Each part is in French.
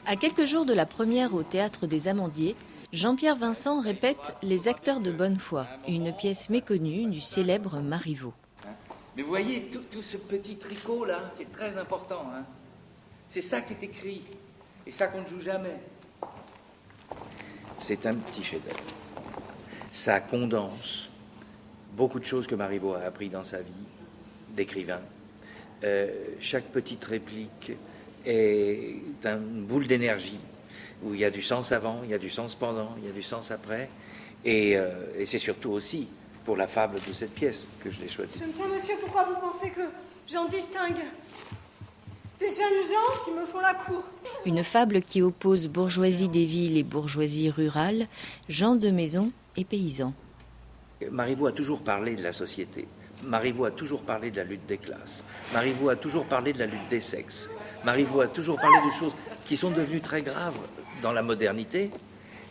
À quelques jours de la première au Théâtre des Amandiers, Jean-Pierre Vincent répète Les acteurs de bonne foi, une pièce méconnue du célèbre Marivaux. Mais vous voyez, tout ce petit tricot-là, c'est très important. Hein. C'est ça qui est écrit, et ça qu'on ne joue jamais. C'est un petit chef-d'œuvre. Ça condense beaucoup de choses que Marivaux a appris dans sa vie d'écrivain. Chaque petite réplique est une boule d'énergie où il y a du sens avant, il y a du sens pendant, il y a du sens après. Et c'est surtout aussi pour la fable de cette pièce que je l'ai choisie. Je ne sais, monsieur, pourquoi vous pensez que j'en distingue des jeunes gens qui me font la cour. Une fable qui oppose bourgeoisie des villes et bourgeoisie rurale, gens de maison et paysans. Marivaux a toujours parlé de la société. Marivaux a toujours parlé de la lutte des classes. Marivaux a toujours parlé de la lutte des sexes. Marivaux a toujours parlé de choses qui sont devenues très graves dans la modernité,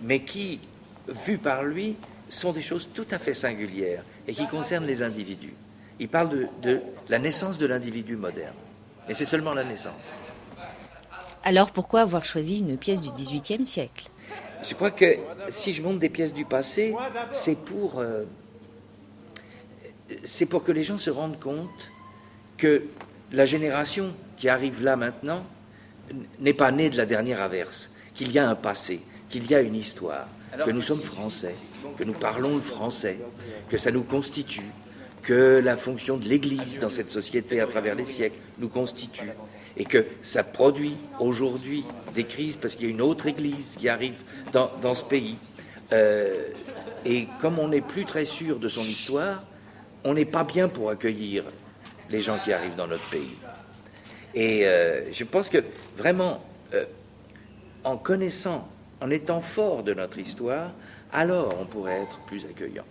mais qui, vues par lui, sont des choses tout à fait singulières et qui concernent les individus. Il parle de la naissance de l'individu moderne. Mais c'est seulement la naissance. Alors pourquoi avoir choisi une pièce du XVIIIe siècle? Je crois que si je montre des pièces du passé, c'est pour que les gens se rendent compte que la génération qui arrive là maintenant n'est pas née de la dernière averse, qu'il y a un passé, qu'il y a une histoire, que nous sommes français, que nous parlons le français, que ça nous constitue, que la fonction de l'Église dans cette société à travers les siècles nous constitue, et que ça produit aujourd'hui des crises parce qu'il y a une autre Église qui arrive dans ce pays. Et comme on n'est plus très sûr de son histoire, on n'est pas bien pour accueillir les gens qui arrivent dans notre pays. Et je pense que vraiment, en connaissant, en étant fort de notre histoire, alors on pourrait être plus accueillant.